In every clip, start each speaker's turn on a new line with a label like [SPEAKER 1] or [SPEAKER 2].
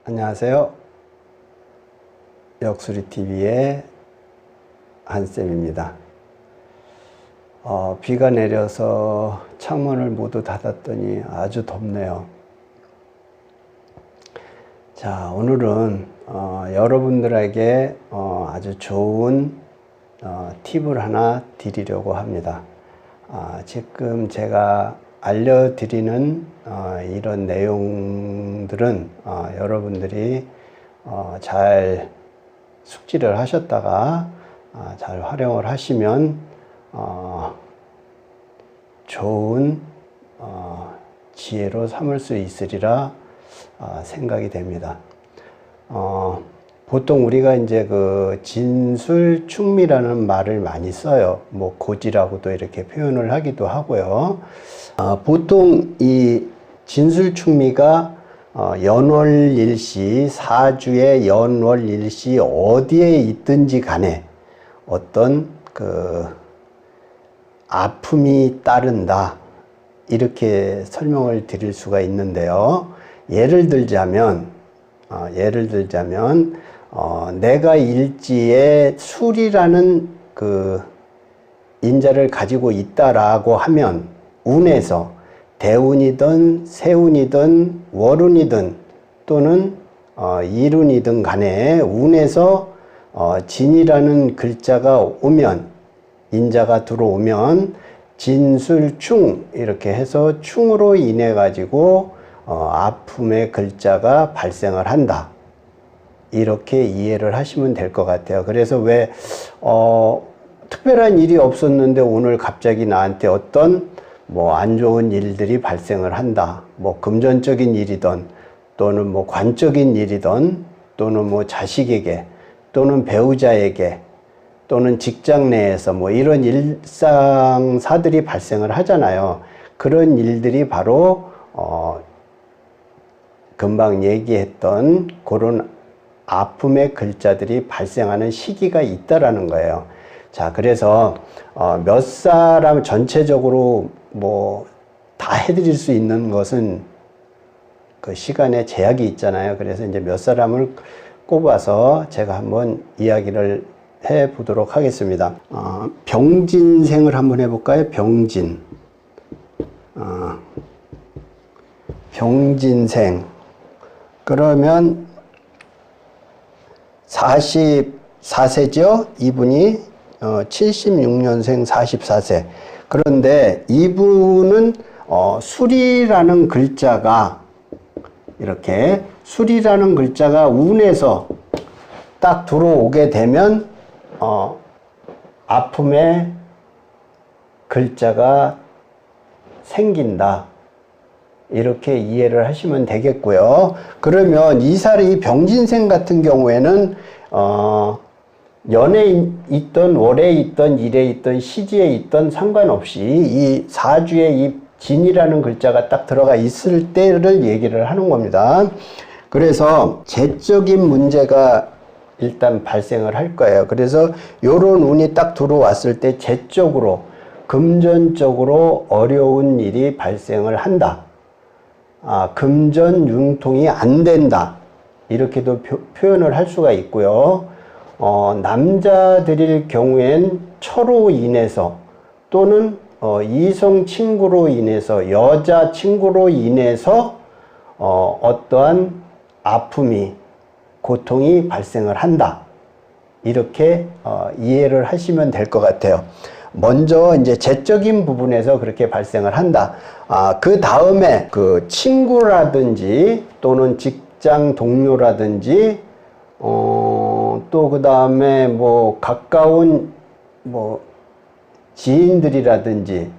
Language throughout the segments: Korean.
[SPEAKER 1] 안녕하세요. 역수리TV의 한쌤입니다. 비가 내려서 창문을 모두 닫았더니 아주 덥네요. 자, 오늘은 여러분들에게 아주 좋은 팁을 하나 드리려고 합니다. 지금 제가 알려드리는 이런 내용들은 여러분들이 잘 숙지를 하셨다가 잘 활용을 하시면 좋은 지혜로 삼을 수 있으리라 생각이 됩니다. 보통 우리가 이제 그 진술충미라는 말을 많이 써요. 뭐 고지라고도 이렇게 표현을 하기도 하고요. 보통 이 진술충미가 연월일시, 사주의 연월일시 어디에 있든지 간에 어떤 그 아픔이 따른다, 이렇게 설명을 드릴 수가 있는데요. 예를 들자면 내가 일지에 술이라는 그 인자를 가지고 있다라고 하면 운에서 대운이든 세운이든 월운이든 또는 일운이든 간에 운에서 진이라는 글자가 오면, 인자가 들어오면 진술충 이렇게 해서 충으로 인해 가지고 아픔의 글자가 발생을 한다, 이렇게 이해를 하시면 될 것 같아요. 그래서 왜 특별한 일이 없었는데 오늘 갑자기 나한테 어떤 뭐 안 좋은 일들이 발생을 한다, 뭐 금전적인 일이든 또는 뭐 관적인 일이든 또는 뭐 자식에게 또는 배우자에게 또는 직장 내에서 뭐 이런 일상사들이 발생을 하잖아요. 그런 일들이 바로 금방 얘기했던 그런 아픔의 글자들이 발생하는 시기가 있다라는 거예요. 자, 그래서 몇 사람 전체적으로 뭐 다 해드릴 수 있는 것은 그 시간에 제약이 있잖아요. 그래서 이제 몇 사람을 꼽아서 제가 한번 이야기를 해 보도록 하겠습니다. 병진생을 한번 해볼까요? 병진생. 그러면 44세죠? 이분이 76년생 44세. 그런데 이분은 술이라는 글자가 이렇게 술이라는 글자가 운에서 딱 들어오게 되면 아픔의 글자가 생긴다, 이렇게 이해를 하시면 되겠고요. 그러면 이 병진생 같은 경우에는 연에 있던 월에 있던 일에 있던 시지에 있던 상관없이 이 사주에 이 진이라는 글자가 딱 들어가 있을 때를 얘기를 하는 겁니다. 그래서 재적인 문제가 일단 발생을 할 거예요. 그래서 요런 운이 딱 들어왔을 때 재적으로, 금전적으로 어려운 일이 발생을 한다. 금전 융통이 안 된다, 이렇게도 표현을 할 수가 있고요. 남자들일 경우엔 처로 인해서 또는 이성 친구로 인해서, 여자 친구로 인해서 어떠한 아픔이, 고통이 발생을 한다, 이렇게 이해를 하시면 될 것 같아요. 먼저 이제 재적인 부분에서 그렇게 발생을 한다. 그 다음에 그 친구라든지 또는 직장 동료라든지 또 그 다음에 뭐 가까운 뭐 지인들이라든지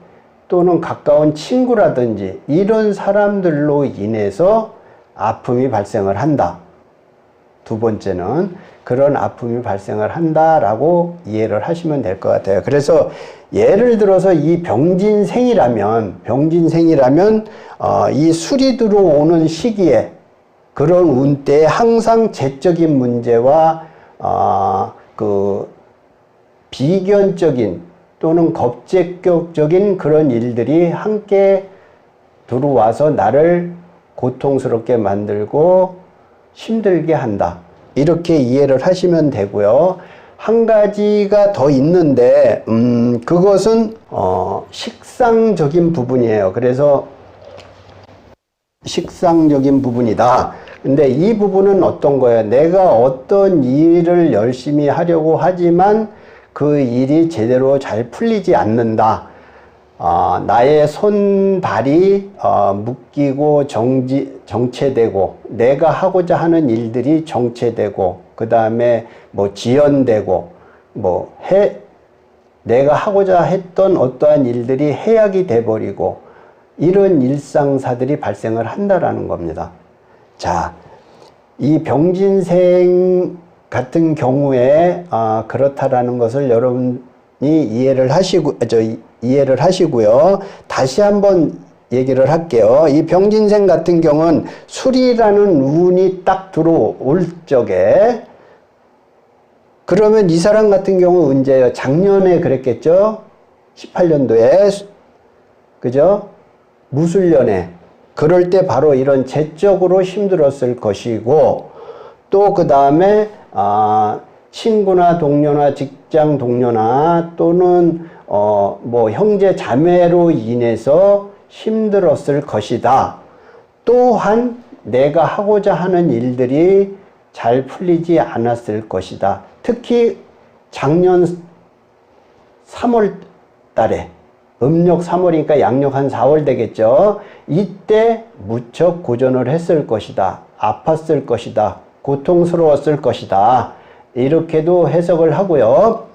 [SPEAKER 1] 또는 가까운 친구라든지 이런 사람들로 인해서 아픔이 발생을 한다. 두 번째는 그런 아픔이 발생을 한다라고 이해를 하시면 될 것 같아요. 그래서 예를 들어서 이 병진생이라면 이 술이 들어오는 시기에, 그런 운때에 항상 재적인 문제와 그 비견적인 또는 겁제격적인 그런 일들이 함께 들어와서 나를 고통스럽게 만들고 힘들게 한다. 이렇게 이해를 하시면 되고요. 한 가지가 더 있는데 그것은 식상적인 부분이에요. 그래서 식상적인 부분이다. 근데 이 부분은 어떤 거예요? 내가 어떤 일을 열심히 하려고 하지만 그 일이 제대로 잘 풀리지 않는다. 나의 손, 발이 묶이고 정체되고 내가 하고자 하는 일들이 정체되고 그 다음에 뭐 지연되고 내가 하고자 했던 어떠한 일들이 해악이 돼버리고 이런 일상사들이 발생을 한다라는 겁니다. 자, 이 병진생 같은 경우에 그렇다라는 것을 여러분이 이해를 하시고요. 다시 한번 얘기를 할게요. 이 병진생 같은 경우는 술이라는 운이 딱 들어올 적에 그러면 이 사람 같은 경우 언제예요? 작년에 그랬겠죠? 18년도에 그죠? 무술년에 그럴 때 바로 이런 재적으로 힘들었을 것이고 또 그 다음에 친구나 동료나 직장 동료나 또는 뭐 형제 자매로 인해서 힘들었을 것이다. 또한 내가 하고자 하는 일들이 잘 풀리지 않았을 것이다. 특히 작년 3월 달에 음력 3월이니까 양력 한 4월 되겠죠. 이때 무척 고전을 했을 것이다. 아팠을 것이다. 고통스러웠을 것이다. 이렇게도 해석을 하고요.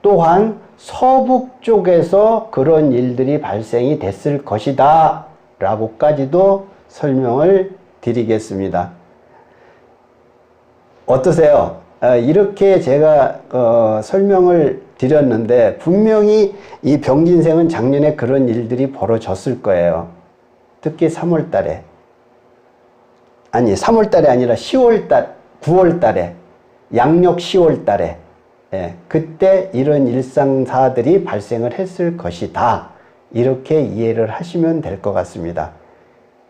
[SPEAKER 1] 또한 서북 쪽에서 그런 일들이 발생이 됐을 것이다. 라고까지도 설명을 드리겠습니다. 어떠세요? 이렇게 제가 설명을 드렸는데 분명히 이 병진생은 작년에 그런 일들이 벌어졌을 거예요. 특히 3월 달에. 아니 3월 달이 아니라 10월 달, 9월 달에 양력 10월 달에 그때 이런 일상사들이 발생을 했을 것이다. 이렇게 이해를 하시면 될 것 같습니다.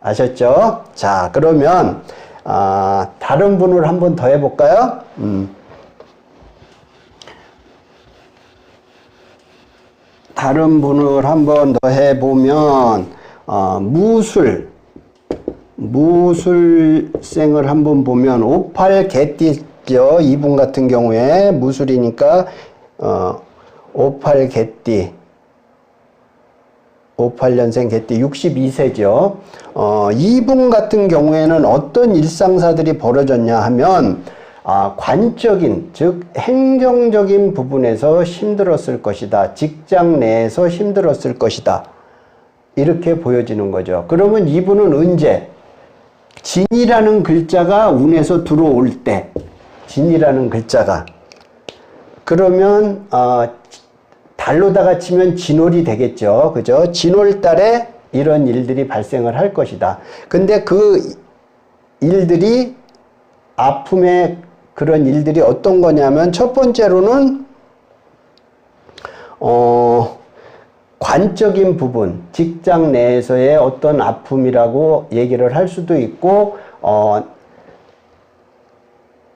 [SPEAKER 1] 아셨죠? 자, 그러면 다른 분을 한번 더 해볼까요? 다른 분을 한번 더 해보면 무술생을 한번 보면 58 개띠죠. 이분 같은 경우에 무술이니까 58 개띠 58년생 개띠 62세죠. 이분 같은 경우에는 어떤 일상사들이 벌어졌냐 하면 관적인 즉 행정적인 부분에서 힘들었을 것이다. 직장 내에서 힘들었을 것이다. 이렇게 보여지는 거죠. 그러면 이분은 언제? 진이라는 글자가 운에서 들어올 때 진이라는 글자가 그러면 달로다가 치면 진월이 되겠죠. 그죠? 진월 달에 이런 일들이 발생을 할 것이다. 근데 그 일들이 아픔의 그런 일들이 어떤 거냐면 첫 번째로는 관적인 부분, 직장 내에서의 어떤 아픔이라고 얘기를 할 수도 있고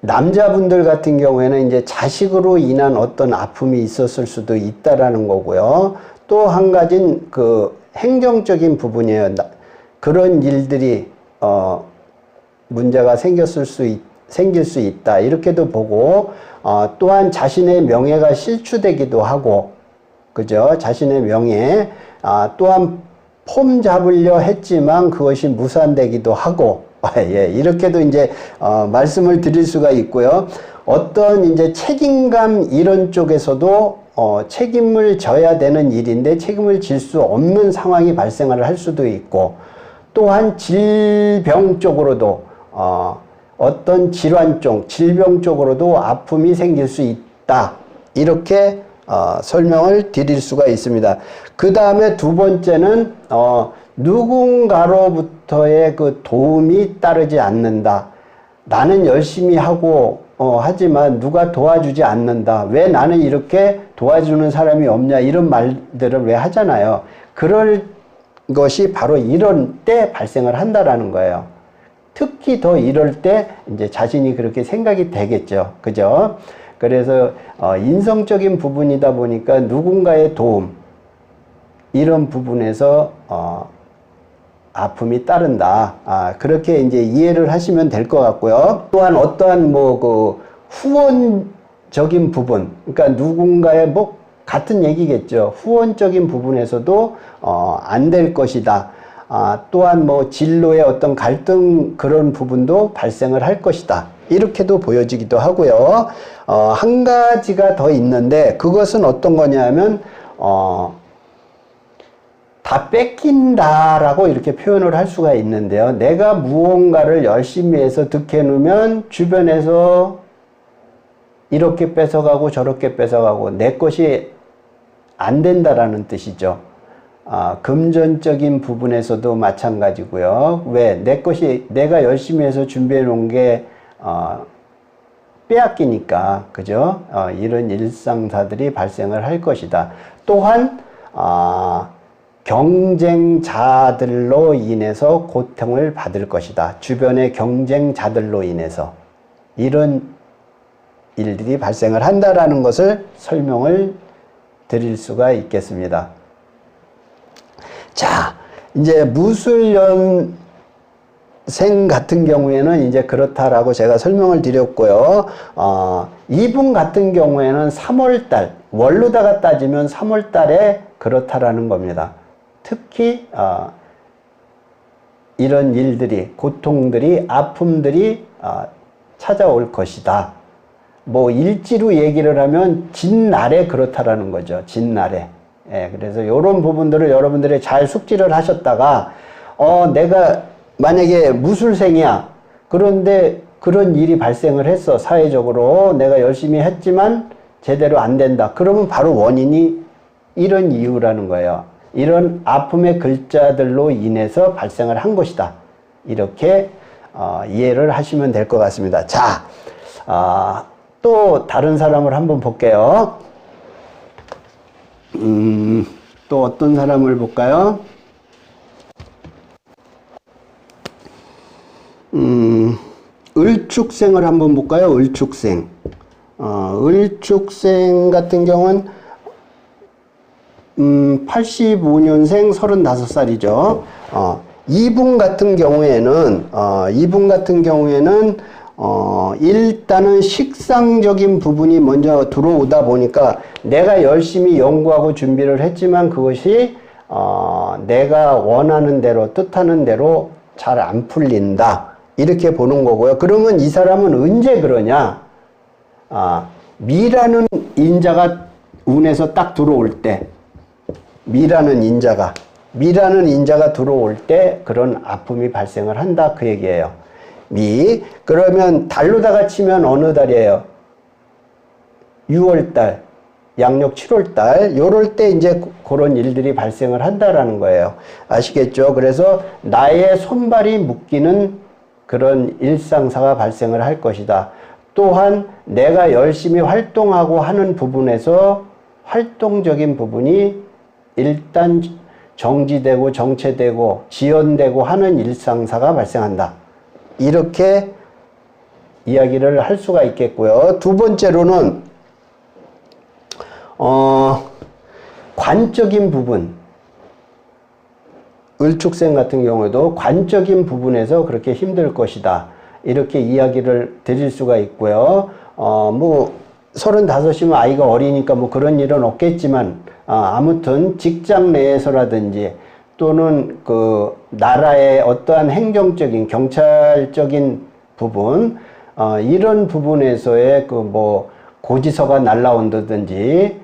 [SPEAKER 1] 남자분들 같은 경우에는 이제 자식으로 인한 어떤 아픔이 있었을 수도 있다라는 거고요. 또 한 가지는 그 행정적인 부분이에요. 그런 일들이 문제가 생길 수 있다. 이렇게도 보고 또한 자신의 명예가 실추되기도 하고 그죠? 자신의 명예 또한 폼 잡으려 했지만 그것이 무산되기도 하고 예, 이렇게도 이제 말씀을 드릴 수가 있고요. 어떤 이제 책임감 이런 쪽에서도 책임을 져야 되는 일인데 책임을 질 수 없는 상황이 발생을 할 수도 있고 또한 질병 쪽으로도 어떤 질환 쪽, 질병 쪽으로도 아픔이 생길 수 있다. 이렇게 설명을 드릴 수가 있습니다. 그 다음에 두 번째는 누군가로부터의 그 도움이 따르지 않는다. 나는 열심히 하고 하지만 누가 도와주지 않는다. 왜 나는 이렇게 도와주는 사람이 없냐 이런 말들을 왜 하잖아요. 그럴 것이 바로 이런 때 발생을 한다라는 거예요. 특히 더 이럴 때 이제 자신이 그렇게 생각이 되겠죠. 그죠? 그래서 인성적인 부분이다 보니까 누군가의 도움, 이런 부분에서 아픔이 따른다. 그렇게 이제 이해를 하시면 될 것 같고요. 또한 어떠한 그 후원적인 부분, 그러니까 누군가의 같은 얘기겠죠. 후원적인 부분에서도 안 될 것이다. 또한 진로의 어떤 갈등, 그런 부분도 발생을 할 것이다. 이렇게도 보여지기도 하고요. 한 가지가 더 있는데, 그것은 어떤 거냐면 다 뺏긴다라고 이렇게 표현을 할 수가 있는데요. 내가 무언가를 열심히 해서 득해놓으면 주변에서 이렇게 뺏어가고 저렇게 뺏어가고 내 것이 안 된다라는 뜻이죠. 금전적인 부분에서도 마찬가지고요. 왜? 내 것이 내가 열심히 해서 준비해 놓은 게 빼앗기니까, 그죠? 이런 일상사들이 발생을 할 것이다. 또한 경쟁자들로 인해서 고통을 받을 것이다. 주변의 경쟁자들로 인해서 이런 일들이 발생을 한다라는 것을 설명을 드릴 수가 있겠습니다. 자, 이제 무술년생 같은 경우에는 이제 그렇다라고 제가 설명을 드렸고요. 이분 같은 경우에는 3월달, 월로다가 따지면 3월달에 그렇다라는 겁니다. 특히 이런 일들이, 고통들이, 아픔들이 찾아올 것이다. 일지로 얘기를 하면 진날에 그렇다라는 거죠. 진날에. 예, 그래서 이런 부분들을 여러분들이 잘 숙지를 하셨다가 내가 만약에 무술생이야. 그런데 그런 일이 발생을 했어. 사회적으로 내가 열심히 했지만 제대로 안 된다. 그러면 바로 원인이 이런 이유라는 거예요. 이런 아픔의 글자들로 인해서 발생을 한 것이다. 이렇게 이해를 하시면 될 것 같습니다. 자, 또 다른 사람을 한번 볼게요. 또 어떤 사람을 볼까요? 을축생을 한번 볼까요? 을축생. 을축생 같은 경우는 85년생 35살이죠. 이분 같은 경우에는 일단은 식상적인 부분이 먼저 들어오다 보니까 내가 열심히 연구하고 준비를 했지만 그것이 내가 원하는 대로, 뜻하는 대로 잘 안 풀린다. 이렇게 보는 거고요. 그러면 이 사람은 언제 그러냐? 미라는 인자가 운에서 딱 들어올 때, 미라는 인자가 들어올 때 그런 아픔이 발생을 한다. 그 얘기예요. 그러면 달로다가 치면 어느 달이에요? 6월달, 양력 7월달, 요럴 때 이제 그런 일들이 발생을 한다라는 거예요. 아시겠죠? 그래서 나의 손발이 묶이는 그런 일상사가 발생을 할 것이다. 또한 내가 열심히 활동하고 하는 부분에서 활동적인 부분이 일단 정지되고 정체되고 지연되고 하는 일상사가 발생한다. 이렇게 이야기를 할 수가 있겠고요. 두 번째로는 관적인 부분, 을축생 같은 경우에도 관적인 부분에서 그렇게 힘들 것이다. 이렇게 이야기를 드릴 수가 있고요. 35이면 아이가 어리니까 그런 일은 없겠지만, 아무튼 직장 내에서라든지 또는 그 나라의 어떠한 행정적인, 경찰적인 부분, 이런 부분에서의 고지서가 날라온다든지,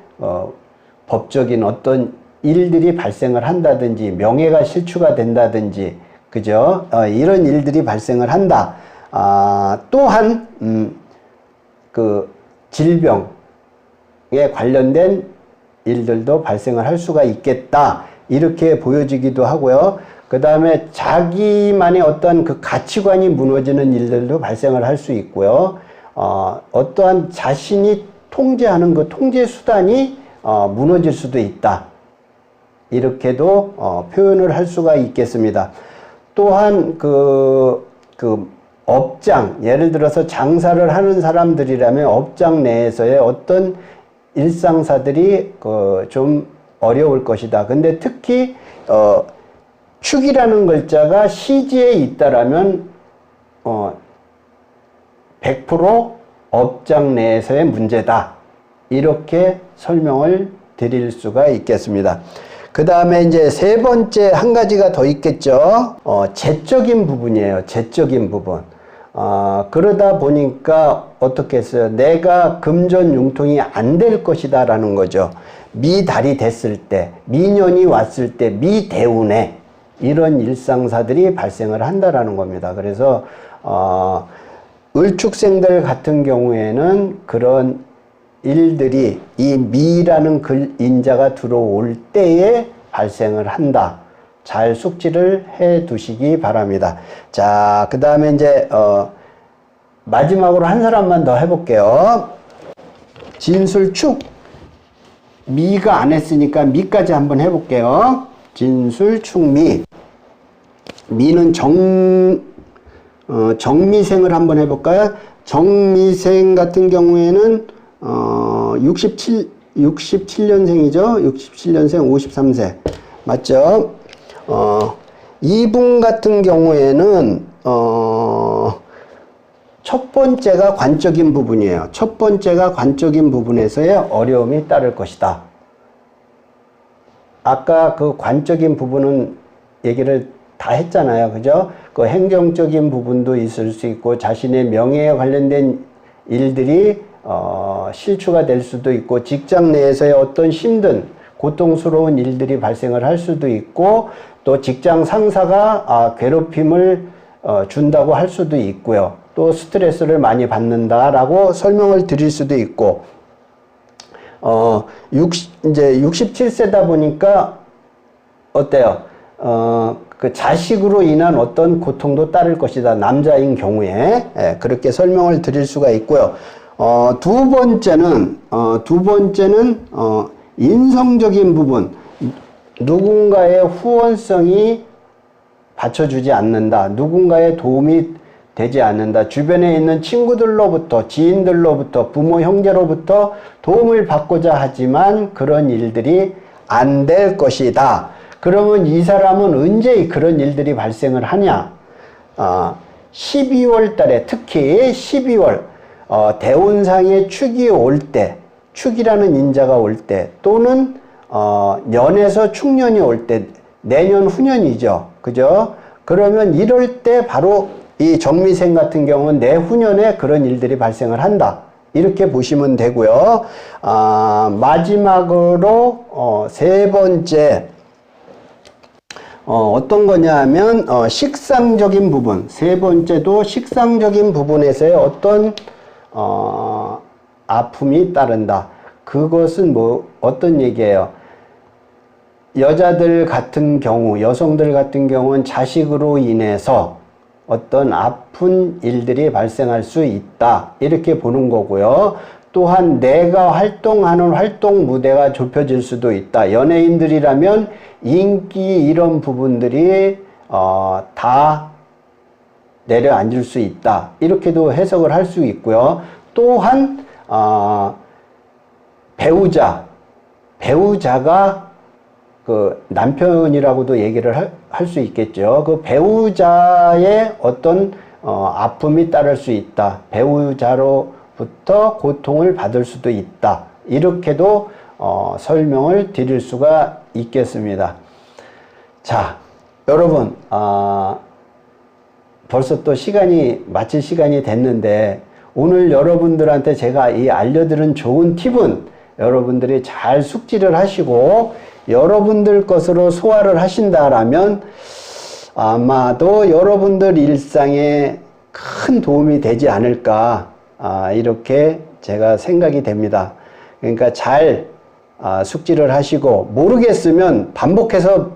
[SPEAKER 1] 법적인 어떤 일들이 발생을 한다든지, 명예가 실추가 된다든지, 그죠? 이런 일들이 발생을 한다. 또한, 그 질병에 관련된 일들도 발생을 할 수가 있겠다. 이렇게 보여지기도 하고요. 그 다음에 자기만의 어떤 그 가치관이 무너지는 일들도 발생을 할 수 있고요. 어떠한 자신이 통제하는 그 통제 수단이 무너질 수도 있다. 이렇게도 표현을 할 수가 있겠습니다. 또한 그 업장, 예를 들어서 장사를 하는 사람들이라면 업장 내에서의 어떤 일상사들이 좀 어려울 것이다. 근데 특히 축이라는 글자가 시지에 있다라면 100% 업장 내에서의 문제다. 이렇게 설명을 드릴 수가 있겠습니다. 그 다음에 이제 세 번째 한 가지가 더 있겠죠. 재적인 부분이에요. 재적인 부분. 그러다 보니까 어떻게 했어요? 내가 금전융통이 안 될 것이다 라는 거죠. 미달이 됐을 때, 미년이 왔을 때, 미대운에 이런 일상사들이 발생을 한다라는 겁니다. 그래서 을축생들 같은 경우에는 그런 일들이 이 미라는 인자가 들어올 때에 발생을 한다. 잘 숙지를 해 두시기 바랍니다. 자, 그 다음에 이제 마지막으로 한 사람만 더 해볼게요. 진술축. 미가 안 했으니까 미까지 한번 해볼게요. 진술축미. 미는 정미생을 한번 해볼까요? 정미생 같은 경우에는 67년생이죠. 67년생 53세. 맞죠? 이분 같은 경우에는 첫 번째가 관적인 부분이에요. 첫 번째가 관적인 부분에서의 어려움이 따를 것이다. 아까 그 관적인 부분은 얘기를 다 했잖아요. 그죠? 그 행정적인 부분도 있을 수 있고 자신의 명예에 관련된 일들이 실추가 될 수도 있고 직장 내에서의 어떤 힘든 고통스러운 일들이 발생을 할 수도 있고 또 직장 상사가 괴롭힘을 준다고 할 수도 있고요. 또 스트레스를 많이 받는다라고 설명을 드릴 수도 있고 이제 67세다 보니까 어때요? 그 자식으로 인한 어떤 고통도 따를 것이다. 남자인 경우에 그렇게 설명을 드릴 수가 있고요. 두 번째는 인성적인 부분. 누군가의 후원성이 받쳐주지 않는다. 누군가의 도움이 되지 않는다. 주변에 있는 친구들로부터, 지인들로부터, 부모, 형제로부터 도움을 받고자 하지만 그런 일들이 안 될 것이다. 그러면 이 사람은 언제 그런 일들이 발생을 하냐? 12월 달에, 특히 12월, 대운상의 축이 올 때, 축이라는 인자가 올 때, 또는, 년에서 축년이 올 때, 내년 후년이죠. 그죠? 그러면 이럴 때 바로 이 정미생 같은 경우는 내후년에 그런 일들이 발생을 한다. 이렇게 보시면 되고요. 마지막으로, 세 번째, 어떤 거냐 하면, 식상적인 부분. 세 번째도 식상적인 부분에서의 어떤, 아픔이 따른다. 그것은 어떤 얘기예요? 여자들 같은 경우, 여성들 같은 경우는 자식으로 인해서 어떤 아픈 일들이 발생할 수 있다. 이렇게 보는 거고요. 또한 내가 활동하는 활동 무대가 좁혀질 수도 있다. 연예인들이라면 인기 이런 부분들이 다 내려앉을 수 있다. 이렇게도 해석을 할 수 있고요. 또한 배우자가 그 남편이라고도 얘기를 할 수 있겠죠. 그 배우자의 어떤 아픔이 따를 수 있다. 배우자로부터 고통을 받을 수도 있다. 이렇게도 설명을 드릴 수가 있겠습니다. 자, 여러분, 벌써 또 마칠 시간이 됐는데 오늘 여러분들한테 제가 이 알려드린 좋은 팁은 여러분들이 잘 숙지를 하시고 여러분들 것으로 소화를 하신다라면 아마도 여러분들 일상에 큰 도움이 되지 않을까 이렇게 제가 생각이 됩니다. 그러니까 잘 숙지를 하시고 모르겠으면 반복해서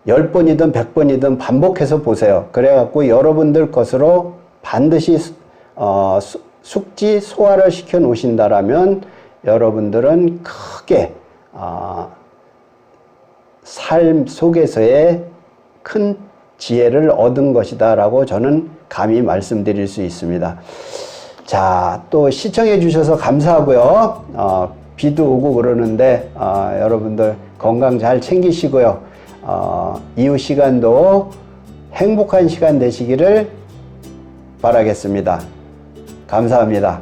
[SPEAKER 1] 10번이든 100번이든 반복해서 보세요. 그래갖고 여러분들 것으로 반드시 숙지 소화를 시켜 놓으신다라면 여러분들은 크게 삶 속에서의 큰 지혜를 얻은 것이다 라고 저는 감히 말씀드릴 수 있습니다. 자, 또 시청해 주셔서 감사하고요. 비도 오고 그러는데 여러분들 건강 잘 챙기시고요. 이후 시간도 행복한 시간 되시기를 바라겠습니다. 감사합니다.